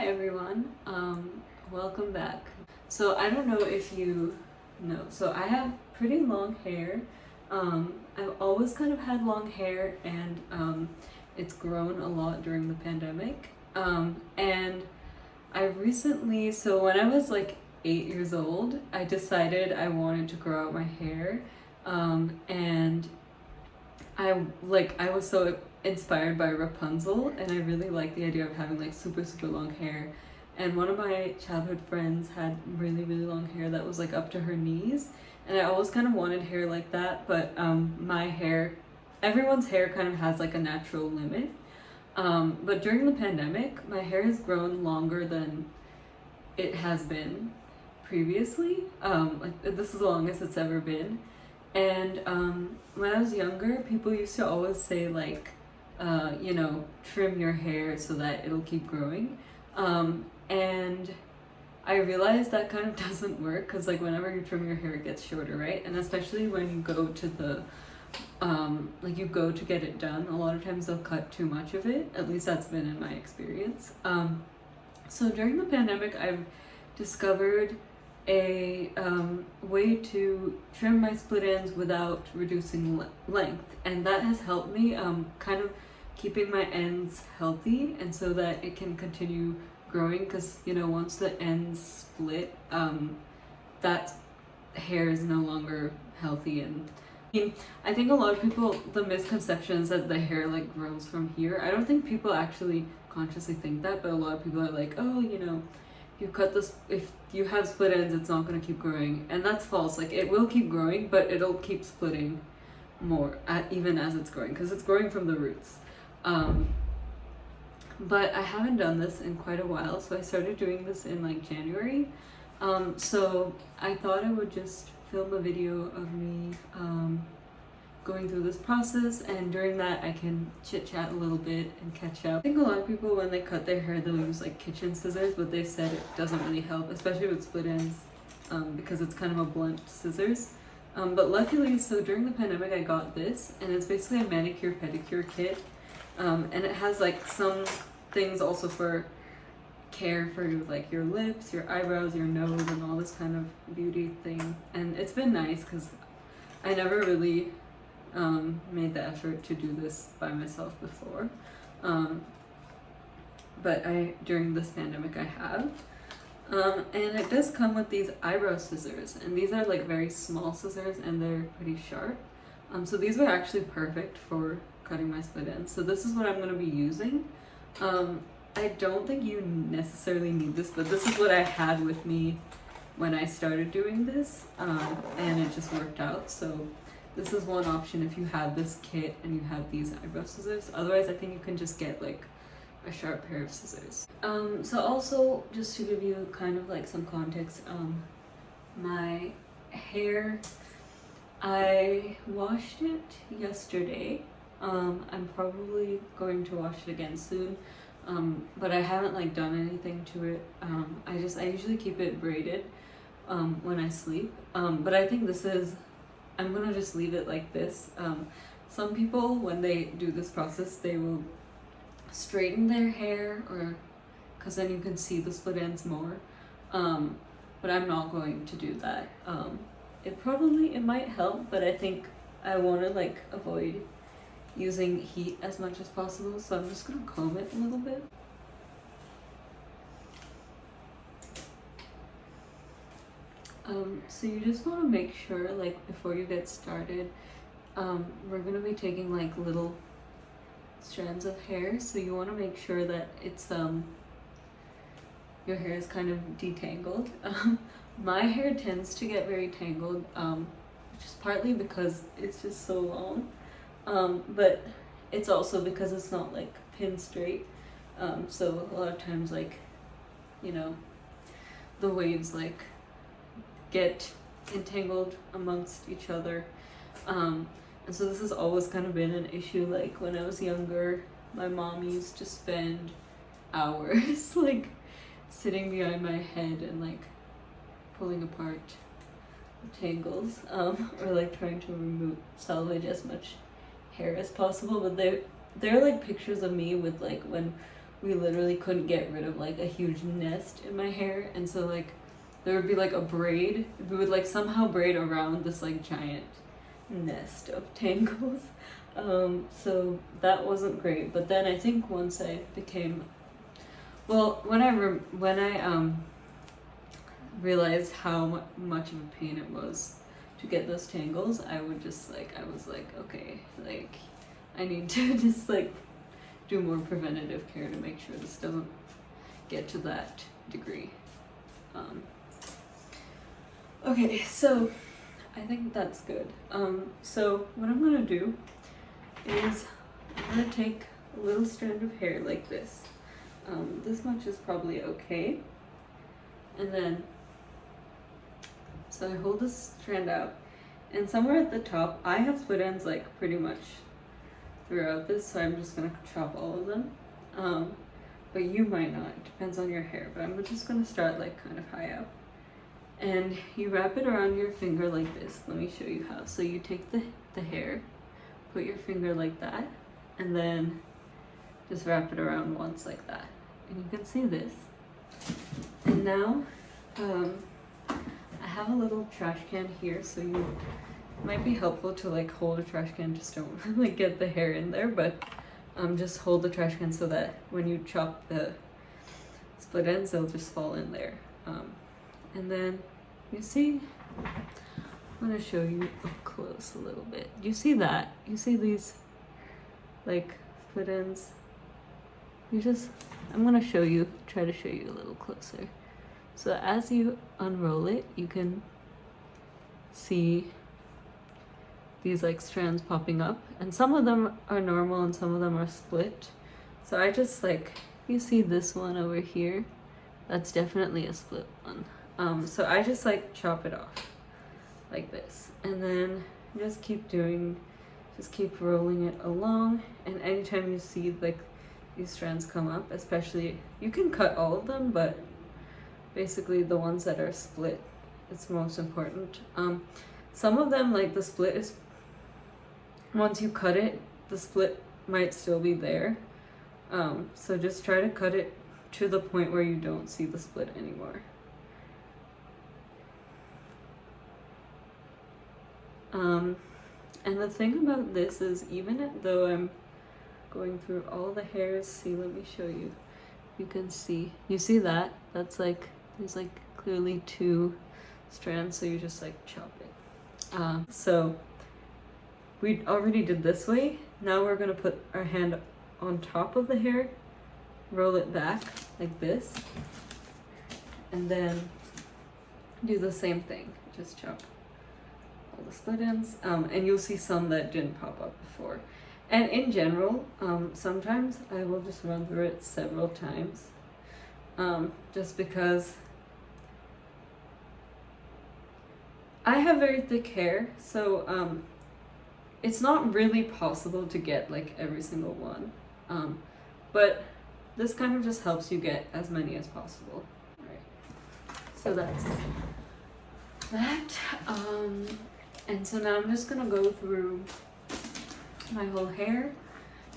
Hi everyone, welcome back. So I don't know if you know, so I have pretty long hair. I've always kind of had long hair and it's grown a lot during the pandemic. And I recently, so when I was like 8 years old, I decided I wanted to grow out my hair. And I was so inspired by Rapunzel, and I really like the idea of having like super long hair. And one of my childhood friends had really long hair that was like up to her knees, and I always kind of wanted hair like that. But my hair, everyone's hair kind of has like a natural limit. But during the pandemic, my hair has grown longer than it has been previously. Like this is the longest it's ever been. And when I was younger, people used to always say like, trim your hair so that it'll keep growing. And I realized that kind of doesn't work because like whenever you trim your hair, it gets shorter, right? And especially when you go to the you go to get it done, a lot of times they'll cut too much of it. At least that's been in my experience. So during the pandemic, I've discovered a way to trim my split ends without reducing length, and that has helped me kind of keeping my ends healthy and so that it can continue growing, because once the ends split, that hair is no longer healthy. And I think a lot of people, the misconception is that the hair like grows from here. I don't think people actually consciously think that, but a lot of people are like, oh, you cut this, if you have split ends, it's not going to keep growing. And that's false. Like it will keep growing, but it'll keep splitting more even as it's growing, because it's growing from the roots. But I haven't done this in quite a while, so I started doing this in like January. So I thought I would just film a video of me going through this process, and during that I can chit chat a little bit and catch up. I think a lot of people, when they cut their hair, they'll use like kitchen scissors, but they've said it doesn't really help, especially with split ends, because it's kind of a blunt scissors. But luckily, so during the pandemic I got this, and it's basically a manicure pedicure kit, and it has like some things also for care for like your lips, your eyebrows, your nose, and all this kind of beauty thing. And it's been nice because I never really made the effort to do this by myself before, but during this pandemic I have. And it does come with these eyebrow scissors, and these are like very small scissors and they're pretty sharp. So these were actually perfect for cutting my split ends. So this is what I'm going to be using. I don't think you necessarily need this, but this is what I had with me when I started doing this, and it just worked out. So this is one option if you have this kit and you have these eyebrow scissors. Otherwise, I think you can just get like a sharp pair of scissors. So also, just to give you kind of like some context, my hair, I washed it yesterday. I'm probably going to wash it again soon, but I haven't like done anything to it. I usually keep it braided when I sleep, but I think I'm gonna just leave it like this. Some people, when they do this process, they will straighten their hair, or because then you can see the split ends more, but I'm not going to do that. It might help, but I think I want to like avoid using heat as much as possible, so I'm just gonna comb it a little bit. So you just want to make sure, like before you get started, we're gonna be taking like little strands of hair, so you want to make sure that it's your hair is kind of detangled. My hair tends to get very tangled, which is partly because it's just so long, but it's also because it's not like pin straight, so a lot of times like the waves like get entangled amongst each other, and so this has always kind of been an issue. Like when I was younger, my mom used to spend hours like sitting behind my head and like pulling apart the tangles, or like trying to salvage as much hair as possible. But they're like pictures of me with like when we literally couldn't get rid of like a huge nest in my hair, and so like there would be like a braid. We would like somehow braid around this like giant nest of tangles. So that wasn't great. But then I think once I became, well, when I realized how much of a pain it was to get those tangles, I was like, okay, like I need to just like do more preventative care to make sure this doesn't get to that degree. Okay, so I think that's good. So what I'm gonna do is I'm gonna take a little strand of hair like this. This much is probably okay. And then, so I hold this strand out, and somewhere at the top, I have split ends like pretty much throughout this, so I'm just gonna chop all of them. But you might not, it depends on your hair, but I'm just gonna start like kind of high up. And you wrap it around your finger like this. Let me show you how. So you take the hair, put your finger like that, and then just wrap it around once like that. And you can see this. And now, I have a little trash can here, so it might be helpful to like hold a trash can, just don't like get the hair in there, but just hold the trash can so that when you chop the split ends, they'll just fall in there. And then you see, I'm gonna show you up close a little bit. You see that? You see these like split ends? I'm gonna try to show you a little closer. So as you unroll it, you can see these like strands popping up, and some of them are normal and some of them are split. So I just like, you see this one over here? That's definitely a split one. So I just like chop it off like this, and then just keep rolling it along. And anytime you see like these strands come up, especially, you can cut all of them, but basically the ones that are split, it's most important. Some of them, like the split is, once you cut it, the split might still be there. So just try to cut it to the point where you don't see the split anymore. And the thing about this is, even though I'm going through all the hairs, see, let me show you. You can see, you see that? That's like, there's like clearly two strands, so you just like chop it. So we already did this way. Now we're gonna put our hand on top of the hair, roll it back like this, and then do the same thing. Just chop all the split ends, and you'll see some that didn't pop up before. And in general, sometimes I will just run through it several times, just because I have very thick hair, so it's not really possible to get like every single one, but this kind of just helps you get as many as possible. All right. So that's that. And so now I'm just gonna go through my whole hair,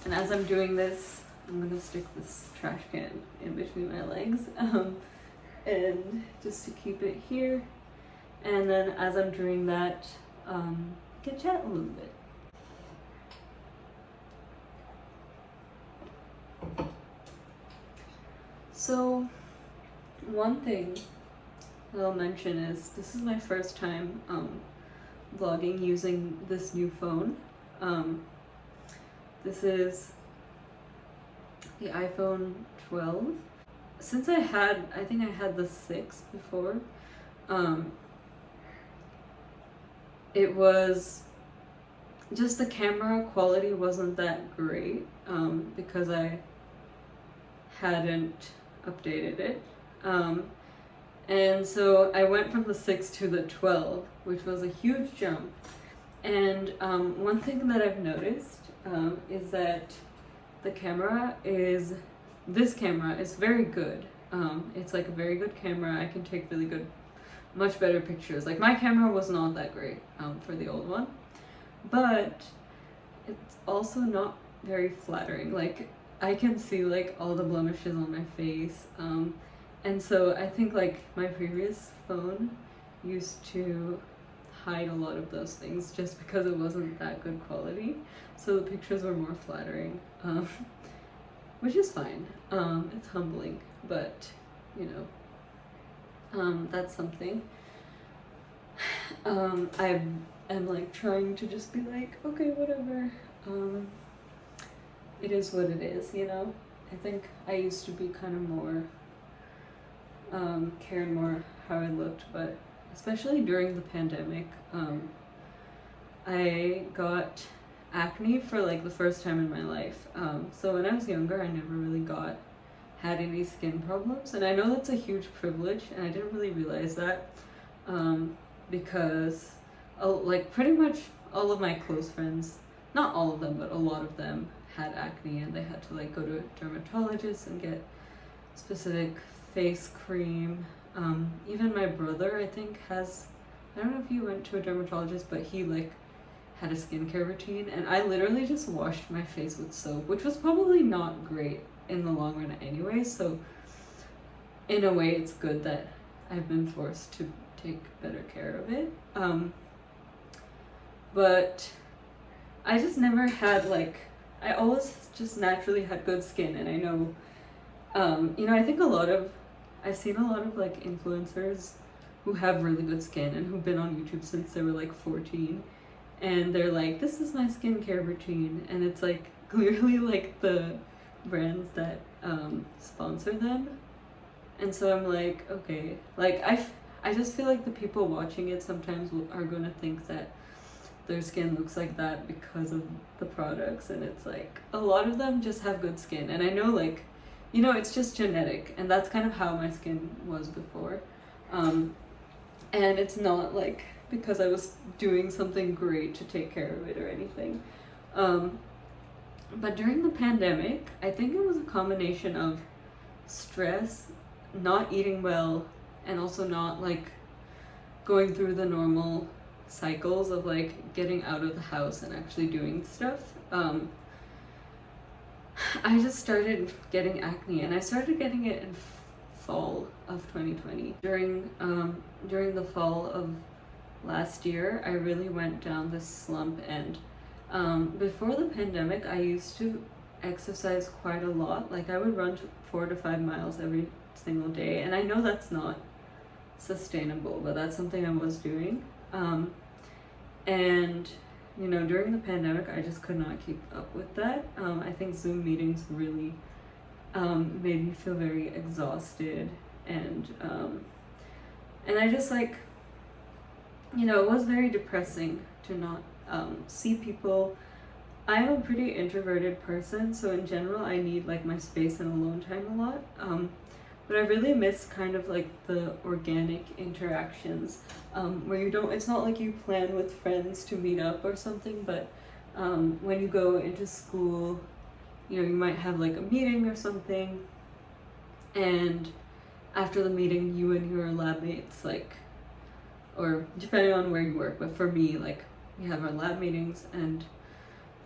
and as I'm doing this, I'm gonna stick this trash can in between my legs, and just to keep it here. And then as I'm doing that, can chat a little bit. So one thing that I'll mention is, this is my first time vlogging using this new phone. This is the iPhone 12. Since I think I had the 6 before, it was just, the camera quality wasn't that great, because I hadn't updated it. And so I went from the 6 to the 12, which was a huge jump. And one thing that I've noticed is that this camera is very good. It's like a very good camera. I can take really good, much better pictures. Like, my camera was not that great for the old one, but it's also not very flattering. Like, I can see like all the blemishes on my face. And so I think like my previous phone used to hide a lot of those things just because it wasn't that good quality. So the pictures were more flattering, which is fine. It's humbling, but you know, that's something. I am like trying to just be like, okay, whatever. It is what it is, you know? I think I used to be kind of more, caring more how I looked, but especially during the pandemic, I got acne for like the first time in my life. So when I was younger, I never really had any skin problems, and I know that's a huge privilege, and I didn't really realize that, because like pretty much all of my close friends, not all of them, but a lot of them had acne, and they had to like go to a dermatologist and get specific face cream. Even my brother, I think, I don't know if he went to a dermatologist, but he like had a skincare routine, and I literally just washed my face with soap, which was probably not great in the long run anyway. So in a way, it's good that I've been forced to take better care of it. But I just never had like, I always just naturally had good skin, and I know, you know, I think I've seen a lot of like influencers who have really good skin and who've been on YouTube since they were like 14, and they're like, this is my skincare routine, and it's like clearly like the brands that sponsor them. And so I'm like, okay, like I just feel like the people watching it sometimes are going to think that their skin looks like that because of the products, and it's like a lot of them just have good skin, and I know, like, you know, it's just genetic, and that's kind of how my skin was before, and it's not like because I was doing something great to take care of it or anything. But during the pandemic, I think it was a combination of stress, not eating well, and also not like going through the normal cycles of like getting out of the house and actually doing stuff. I just started getting acne, and I started getting it in fall of 2020. During the fall of last year, I really went down this slump, and before the pandemic, I used to exercise quite a lot. Like I would run 4 to 5 miles every single day, and I know that's not sustainable, but that's something I was doing. And you know, during the pandemic, I just could not keep up with that. I think Zoom meetings really made me feel very exhausted, and I just like, you know, it was very depressing to not see people. I'm a pretty introverted person, so in general, I need like my space and alone time a lot. But I really miss kind of like the organic interactions, where it's not like you plan with friends to meet up or something, but when you go into school, you know, you might have like a meeting or something, and after the meeting, you and your lab mates, like, or depending on where you work, but for me, like, we have our lab meetings, and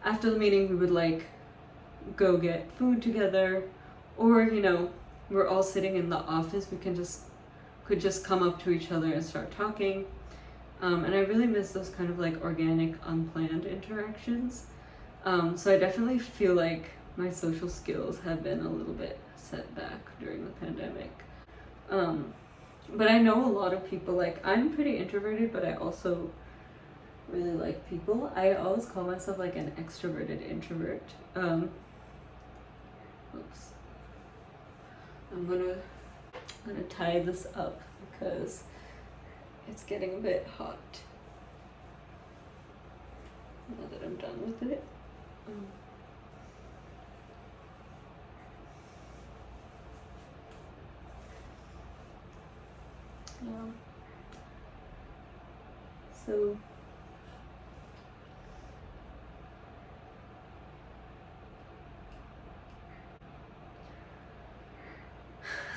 after the meeting, we would like go get food together, or, you know, we're all sitting in the office, we could just come up to each other and start talking. And I really miss those kind of like organic, unplanned interactions. So I definitely feel like my social skills have been a little bit set back during the pandemic. But I know a lot of people, like, I'm pretty introverted, but I also really like people. I always call myself like an extroverted introvert. Oops. I'm gonna tie this up because it's getting a bit hot now that I'm done with it.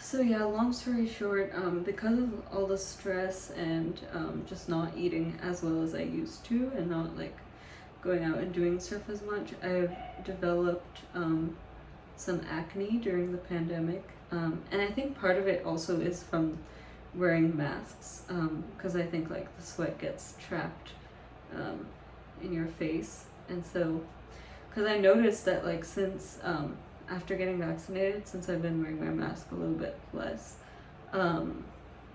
So yeah, long story short, because of all the stress and just not eating as well as I used to, and not like going out and doing stuff as much, I've developed some acne during the pandemic. And I think part of it also is from wearing masks, because I think like the sweat gets trapped in your face. And so, because I noticed that like since after getting vaccinated, since I've been wearing my mask a little bit less,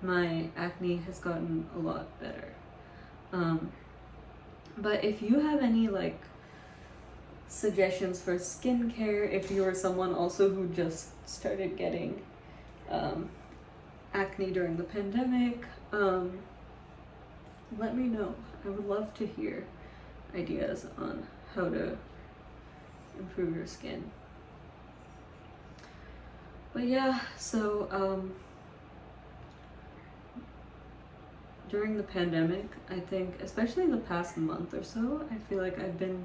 my acne has gotten a lot better. But if you have any like suggestions for skincare, if you're someone also who just started getting acne during the pandemic, let me know. I would love to hear ideas on how to improve your skin. But yeah, so during the pandemic, I think, especially the past month or so, I feel like I've been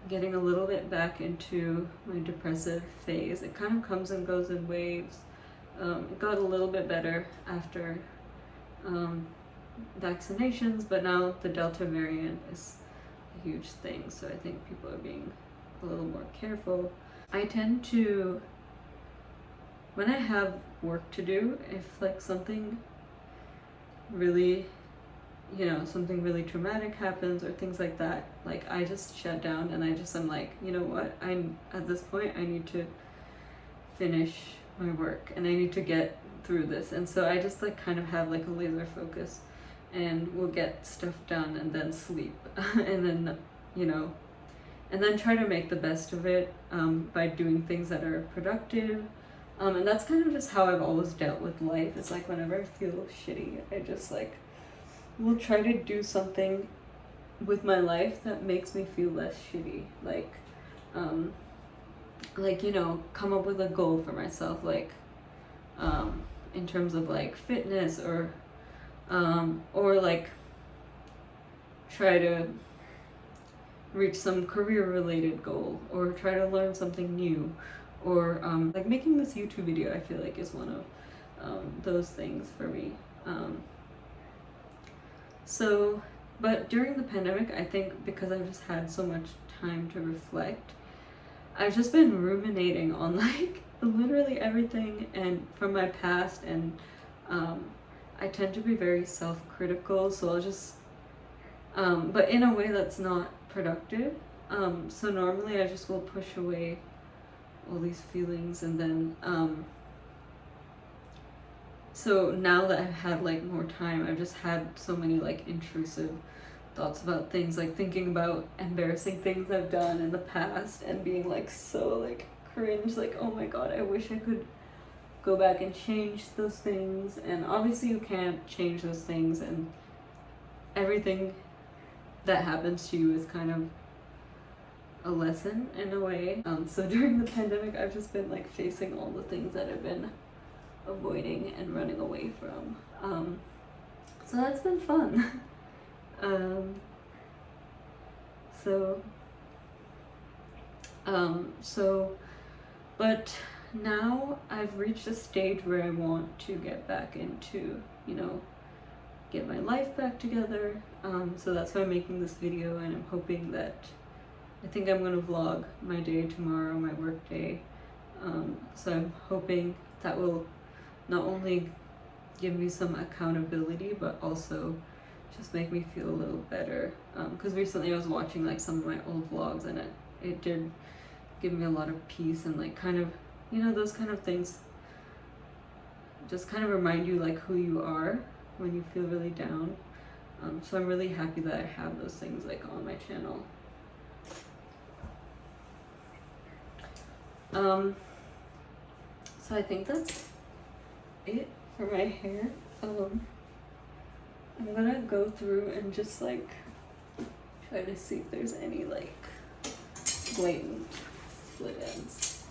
getting a little bit back into my depressive phase. It kind of comes and goes in waves. It got a little bit better after vaccinations, but now the Delta variant is a huge thing, so I think people are being a little more careful. I tend to, when I have work to do, if like something really, something really traumatic happens or things like that, like I just shut down and I'm like, you know what, at this point I need to finish my work and I need to get through this. And so I just like kind of have like a laser focus and will get stuff done and then sleep and then, and then try to make the best of it by doing things that are productive. And that's kind of just how I've always dealt with life. It's like whenever I feel shitty, I just like will try to do something with my life that makes me feel less shitty. Like, come up with a goal for myself, like, in terms of like fitness or like try to reach some career related goal or try to learn something new, or like making this YouTube video, I feel like is one of those things for me. But during the pandemic, I think because I've just had so much time to reflect, I've just been ruminating on like literally everything and from my past, and I tend to be very self-critical, so I'll just but in a way that's not productive. So normally I just will push away all these feelings, and then so now that I've had like more time, I've just had so many like intrusive thoughts about things, like thinking about embarrassing things I've done in the past and being like so like cringe, like oh my god, I wish I could go back and change those things. And obviously you can't change those things, and everything that happens to you is kind of a lesson in a way. So during the pandemic, I've just been like facing all the things that I've been avoiding and running away from. So that's been fun. But now I've reached a stage where I want to get back into, get my life back together. So that's why I'm making this video, and I'm hoping that, I think I'm gonna vlog my day tomorrow, my work day. So I'm hoping that will not only give me some accountability, but also just make me feel a little better. Because recently I was watching like some of my old vlogs, and it did give me a lot of peace, and like kind of, those kind of things just kind of remind you like who you are when you feel really down. So I'm really happy that I have those things like on my channel. So I think that's it for my hair. I'm gonna go through and just like try to see if there's any like blatant split ends.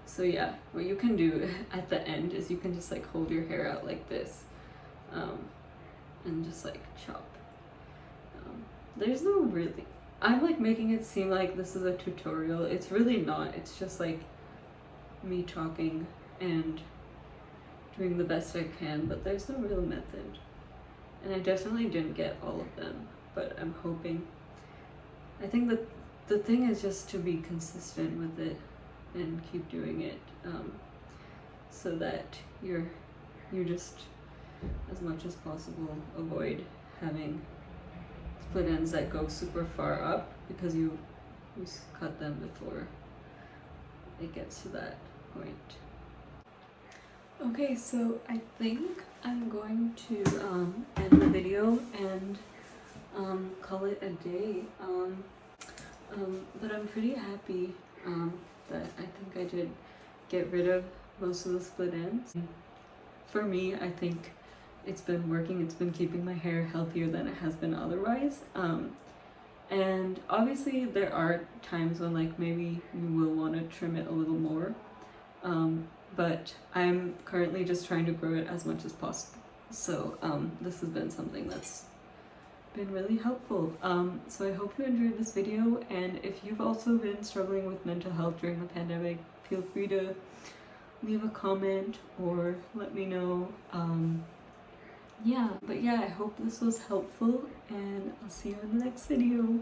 So yeah, what you can do at the end is you can just like hold your hair out like this, and just like chop. There's no really, I'm like making it seem like this is a tutorial. It's really not. It's just like me talking and doing the best I can, but there's no real method. And I definitely didn't get all of them, but I'm hoping. I think that the thing is just to be consistent with it and keep doing it, so that you just, as much as possible, avoid having split ends that go super far up, because you cut them before it gets to that point. Okay, so I think I'm going to end the video and call it a day. But I'm pretty happy that I think I did get rid of most of the split ends. For me, I think it's been working. It's been keeping my hair healthier than it has been otherwise. And obviously there are times when like maybe you will want to trim it a little more. But I'm currently just trying to grow it as much as possible. So this has been something that's been really helpful. So I hope you enjoyed this video, and if you've also been struggling with mental health during the pandemic, feel free to leave a comment or let me know. Yeah, I hope this was helpful, and I'll see you in the next video.